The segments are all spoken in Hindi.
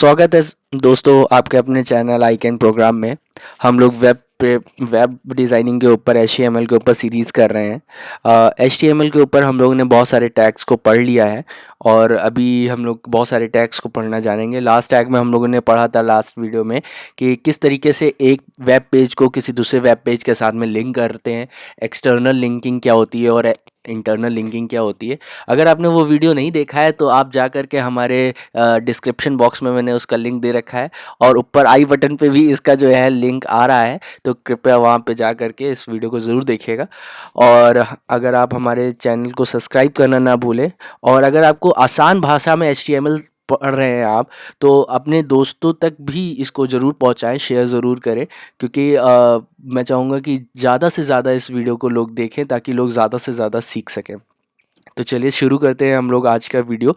स्वागत है दोस्तों आपके अपने चैनल आई कैन प्रोग्राम में। हम लोग वेब डिज़ाइनिंग के ऊपर HTML के ऊपर सीरीज़ कर रहे हैं। HTML के ऊपर हम लोगों ने बहुत सारे टैग्स को पढ़ लिया है और अभी हम लोग बहुत सारे टैग्स को पढ़ना जानेंगे। लास्ट टैग में हम लोगों ने पढ़ा था लास्ट वीडियो में कि किस तरीके से एक वेब पेज को किसी दूसरे वेब पेज के साथ में लिंक करते हैं, एक्सटर्नल लिंकिंग क्या होती है और इंटरनल लिंकिंग क्या होती है। अगर आपने वो वीडियो नहीं देखा है तो आप जा कर के हमारे डिस्क्रिप्शन बॉक्स में मैंने उसका लिंक दे रखा है और ऊपर आई बटन पे भी इसका जो है लिंक आ रहा है, तो कृपया वहाँ पे जा कर के इस वीडियो को ज़रूर देखिएगा। और अगर आप हमारे चैनल को सब्सक्राइब करना ना भूलें, और अगर आपको आसान भाषा में HTML पढ़ रहे हैं आप, तो अपने दोस्तों तक भी इसको ज़रूर पहुंचाएं, शेयर ज़रूर करें, क्योंकि मैं चाहूँगा कि ज़्यादा से ज़्यादा इस वीडियो को लोग देखें ताकि लोग ज़्यादा से ज़्यादा सीख सकें। तो चलिए शुरू करते हैं हम लोग आज का वीडियो।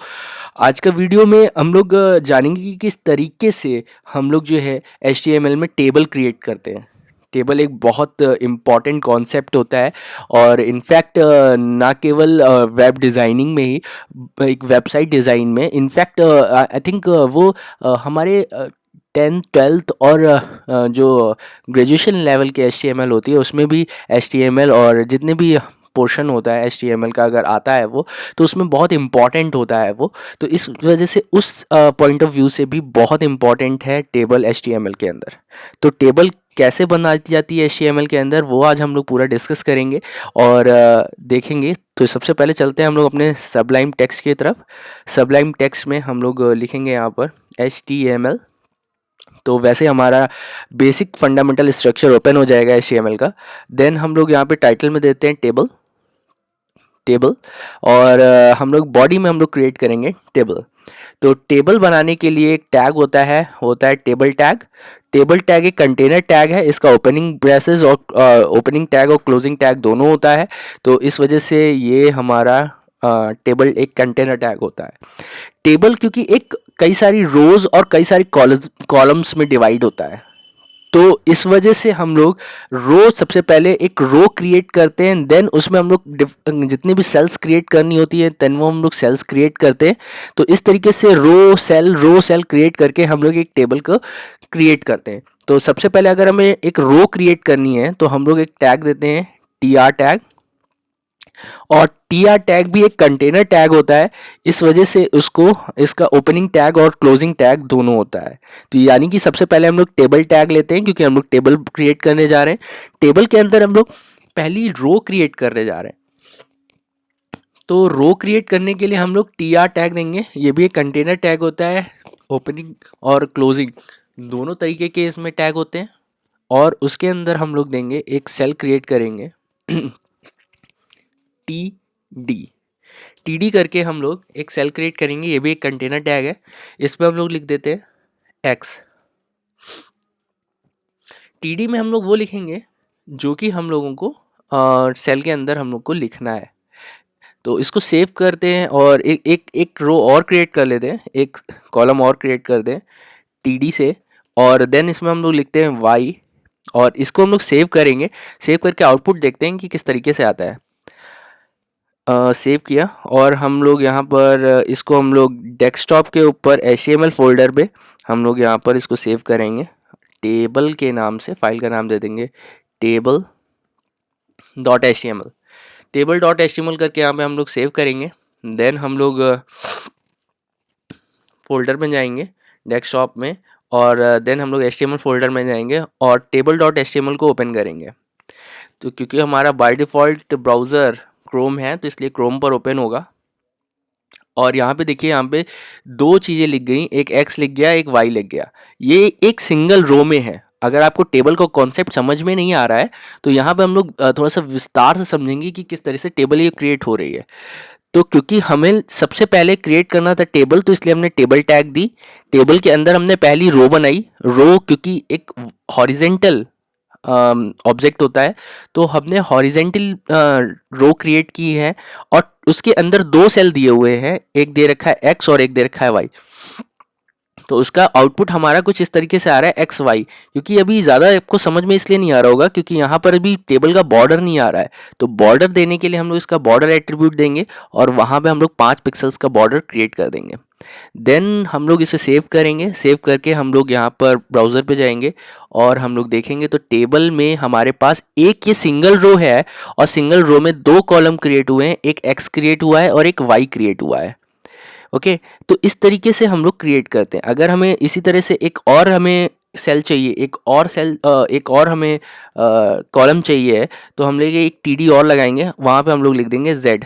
आज का वीडियो में हम लोग जानेंगे कि किस तरीके से हम लोग जो है HTML में टेबल क्रिएट करते हैं। टेबल एक बहुत इम्पॉर्टेंट कॉन्सेप्ट होता है और इनफैक्ट ना केवल वेब डिज़ाइनिंग में ही, एक वेबसाइट डिज़ाइन में इनफैक्ट आई थिंक वो हमारे 10th 12th और जो ग्रेजुएशन लेवल के HTML होती है उसमें भी HTML और जितने भी पोर्शन होता है HTML का अगर आता है वो, तो उसमें बहुत इम्पॉर्टेंट होता है वो। तो इस वजह से उस पॉइंट ऑफ व्यू से भी बहुत इम्पॉर्टेंट है टेबल HTML के अंदर। तो टेबल कैसे बनाई जाती है HTML के अंदर, वो आज हम लोग पूरा डिस्कस करेंगे और देखेंगे। तो सबसे पहले चलते हैं हम लोग अपने सबलाइम टेक्स्ट की तरफ। सबलाइम टेक्स्ट में हम लोग लिखेंगे यहाँ पर HTML। तो वैसे हमारा बेसिक फंडामेंटल स्ट्रक्चर ओपन हो जाएगा HTML का। देन हम लोग यहाँ पे टाइटल में देते हैं टेबल टेबल और हम लोग बॉडी में हम लोग क्रिएट करेंगे टेबल। तो टेबल बनाने के लिए एक टैग होता है टेबल टैग। टेबल टैग एक कंटेनर टैग है, इसका ओपनिंग ब्रेसेस और ओपनिंग टैग और क्लोजिंग टैग दोनों होता है। तो इस वजह से ये हमारा टेबल एक कंटेनर टैग होता है। टेबल क्योंकि एक कई सारी रोज और कई सारी कॉलम्स में डिवाइड होता है, तो इस वजह से हम लोग रो सबसे पहले एक रो क्रिएट करते हैं। देन उसमें हम लोग जितनी भी सेल्स क्रिएट करनी होती है देन वो हम लोग सेल्स क्रिएट करते हैं। तो इस तरीके से रो सेल क्रिएट करके हम लोग एक टेबल को क्रिएट करते हैं। तो सबसे पहले अगर हमें एक रो क्रिएट करनी है तो हम लोग एक टैग देते हैं TR टैग, और TR टैग भी एक कंटेनर टैग होता है। इस वजह से उसको इसका ओपनिंग टैग और क्लोजिंग टैग दोनों होता है। तो यानी कि सबसे पहले हम लोग टेबल टैग लेते हैं क्योंकि हम लोग टेबल क्रिएट करने जा रहे हैं। टेबल के अंदर हम लोग पहली रो क्रिएट करने जा रहे हैं। तो रो क्रिएट करने के लिए हम लोग TR टैग देंगे, ये भी एक कंटेनर टैग होता है। ओपनिंग और क्लोजिंग दोनों तरीके के इसमें टैग होते हैं। और उसके अंदर हम लोग देंगे एक सेल क्रिएट करेंगे TD करके हम लोग एक सेल क्रिएट करेंगे, ये भी एक कंटेनर टैग है। इसमें हम लोग लिख देते हैं X। TD में हम लोग वो लिखेंगे जो कि हम लोगों को सेल के अंदर हम लोग को लिखना है। तो इसको सेव करते हैं और एक रो और क्रिएट कर लेते हैं, एक कॉलम और क्रिएट कर दें TD से, और देन इसमें हम लोग लिखते हैं Y और इसको हम लोग सेव करेंगे। सेव करके आउटपुट देखते हैं कि किस तरीके से आता है। सेव किया और हम लोग यहाँ पर इसको हम लोग डेस्कटॉप के ऊपर HTML फोल्डर पे हम लोग यहाँ पर इसको सेव करेंगे। टेबल के नाम से फाइल का नाम दे देंगे टेबल डॉट HTML करके यहाँ पे हम लोग सेव करेंगे। देन हम लोग फोल्डर में जाएंगे डेस्कटॉप में, और देन हम लोग HTML फोल्डर में जाएंगे और टेबल डॉट HTML को ओपन करेंगे। तो क्योंकि हमारा बाय डिफ़ॉल्ट ब्राउज़र क्रोम है तो इसलिए क्रोम पर ओपन होगा। और यहाँ पे देखिए, यहाँ पे दो चीज़ें लिख गई, एक X लिख गया, एक Y लिख गया। ये एक सिंगल रो में है। अगर आपको टेबल का कॉन्सेप्ट समझ में नहीं आ रहा है तो यहाँ पे हम लोग थोड़ा सा विस्तार से समझेंगे कि किस तरह से टेबल ये क्रिएट हो रही है। तो क्योंकि हमें सबसे पहले क्रिएट करना था टेबल, तो इसलिए हमने टेबल टैग दी। टेबल के अंदर हमने पहली रो बनाई। रो क्योंकि एक हॉरिजेंटल ऑब्जेक्ट होता है, तो हमने हॉरिजेंटल रो क्रिएट की है और उसके अंदर दो सेल दिए हुए हैं, एक दे रखा है X और एक दे रखा है Y। तो उसका आउटपुट हमारा कुछ इस तरीके से आ रहा है XY। क्योंकि अभी ज़्यादा आपको समझ में इसलिए नहीं आ रहा होगा क्योंकि यहाँ पर अभी टेबल का बॉर्डर नहीं आ रहा है। तो बॉर्डर देने के लिए हम लोग इसका बॉर्डर एट्रीब्यूट देंगे और वहाँ पे हम लोग 5 पिक्सल्स का बॉर्डर क्रिएट कर देंगे। देन हम लोग इसे सेव करेंगे। सेव करके हम लोग यहाँ पर ब्राउज़र पे जाएंगे और हम लोग देखेंगे तो टेबल में हमारे पास एक ये सिंगल रो है और सिंगल रो में 2 कॉलम क्रिएट हुए हैं, एक एक्स क्रिएट हुआ है और एक वाई क्रिएट हुआ है। ओके, तो इस तरीके से हम लोग क्रिएट करते हैं। अगर हमें इसी तरह से एक और हमें सेल चाहिए, एक और हमें कॉलम चाहिए, तो हम लेंगे एक टी डी और लगाएंगे, वहाँ पे हम लोग लिख देंगे जेड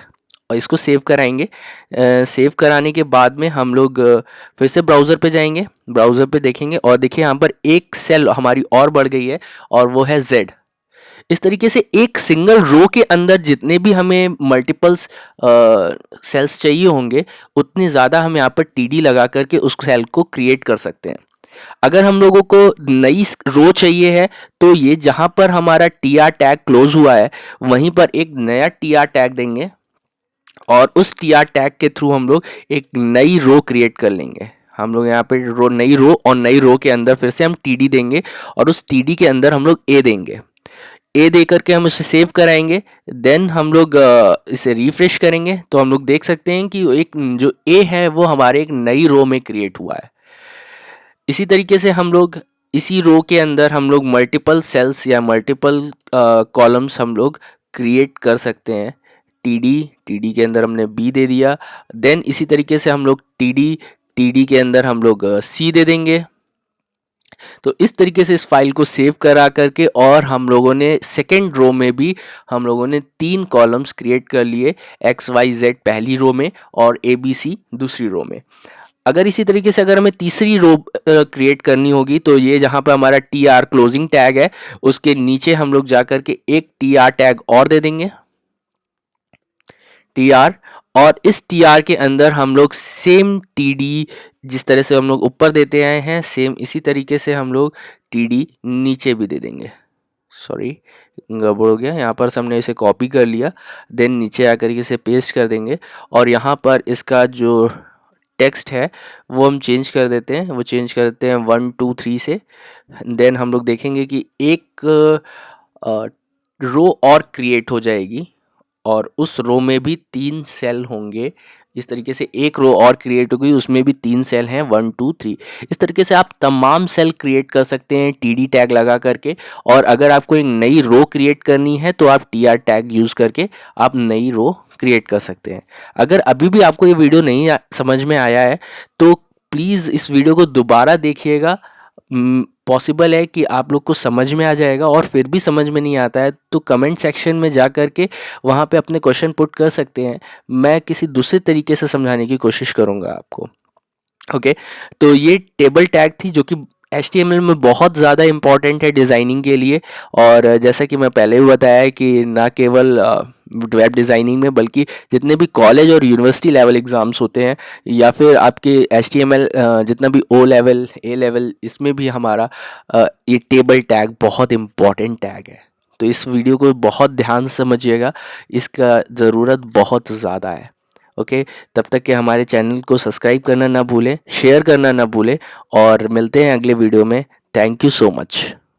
और इसको सेव कराएंगे। सेव कराने के बाद में हम लोग फिर से ब्राउज़र पे जाएंगे, ब्राउज़र पे देखेंगे और देखिए यहाँ पर एक सेल हमारी और बढ़ गई है और वो है जेड। इस तरीके से एक सिंगल रो के अंदर जितने भी हमें मल्टीपल्स सेल्स चाहिए होंगे, उतने ज़्यादा हम यहाँ पर टी डी लगा करके उस सेल को क्रिएट कर सकते हैं। अगर हम लोगों को नई रो चाहिए है तो ये जहाँ पर हमारा टी आर टैग क्लोज हुआ है वहीं पर एक नया टी आर टैग देंगे और उस टी आर टैग के थ्रू हम लोग एक नई रो क्रिएट कर लेंगे। हम लोग यहाँ पे नई रो और नई रो के अंदर फिर से हम टी डी देंगे और उस टी डी के अंदर हम लोग ए देंगे। ए दे करके हम इसे सेव कराएंगे। देन हम लोग इसे रिफ्रेश करेंगे तो हम लोग देख सकते हैं कि एक जो ए है वो हमारे एक नई रो में क्रिएट हुआ है। इसी तरीके से हम लोग इसी रो के अंदर हम लोग मल्टीपल सेल्स या मल्टीपल कॉलम्स हम लोग क्रिएट कर सकते हैं। टी डी के अंदर हमने बी दे दिया। देन इसी तरीके से हम लोग टी डी के अंदर हम लोग सी दे देंगे। तो इस तरीके से इस फाइल को सेव करा करके और हम लोगों ने सेकेंड रो में भी हम लोगों ने 3 कॉलम्स क्रिएट कर लिए, एक्स वाई जेड पहली रो में और ए बी सी दूसरी रो में। अगर इसी तरीके से अगर हमें तीसरी रो क्रिएट करनी होगी तो ये जहाँ पर हमारा टी आर क्लोजिंग टैग है उसके नीचे हम लोग जा करके एक टी आर टैग और दे देंगे, टी आर, और इस टी आर के अंदर हम लोग सेम टी डी जिस तरह से हम लोग ऊपर देते आए हैं सेम इसी तरीके से हम लोग टी डी नीचे भी दे देंगे। सॉरी, गड़बड़ हो गया, यहाँ पर हमने इसे कॉपी कर लिया। देन नीचे आकर के इसे पेस्ट कर देंगे और यहाँ पर इसका जो टेक्स्ट है वो हम चेंज कर देते हैं, वो चेंज कर देते हैं 1 2 3 से। देन हम लोग देखेंगे कि एक रो और क्रिएट हो जाएगी और उस रो में भी 3 सेल होंगे। इस तरीके से एक रो और क्रिएट हो गई, उसमें भी 3 सेल हैं 1 2 3। इस तरीके से आप तमाम सेल क्रिएट कर सकते हैं टी डी टैग लगा करके। और अगर आपको एक नई रो क्रिएट करनी है तो आप टी आर टैग यूज़ करके आप नई रो क्रिएट कर सकते हैं। अगर अभी भी आपको ये वीडियो नहीं समझ में आया है तो प्लीज़ इस वीडियो को दोबारा देखिएगा। पॉसिबल है कि आप लोग को समझ में आ जाएगा और फिर भी समझ में नहीं आता है तो कमेंट सेक्शन में जा कर के वहाँ पे अपने क्वेश्चन पुट कर सकते हैं। मैं किसी दूसरे तरीके से समझाने की कोशिश करूँगा आपको। ओके, तो ये टेबल टैग थी जो कि HTML में बहुत ज़्यादा इम्पॉर्टेंट है डिज़ाइनिंग के लिए। और जैसा कि मैं पहले भी बताया है कि ना केवल वेब डिज़ाइनिंग में बल्कि जितने भी कॉलेज और यूनिवर्सिटी लेवल एग्ज़ाम्स होते हैं या फिर आपके HTML जितना भी O लेवल A लेवल इसमें भी हमारा ये टेबल टैग बहुत इम्पॉर्टेंट टैग है। तो इस वीडियो को बहुत ध्यान से समझिएगा, इसका ज़रूरत बहुत ज़्यादा है। ओके, तब तक के हमारे चैनल को सब्सक्राइब करना ना भूलें, शेयर करना ना भूलें और मिलते हैं अगले वीडियो में। Thank you so much.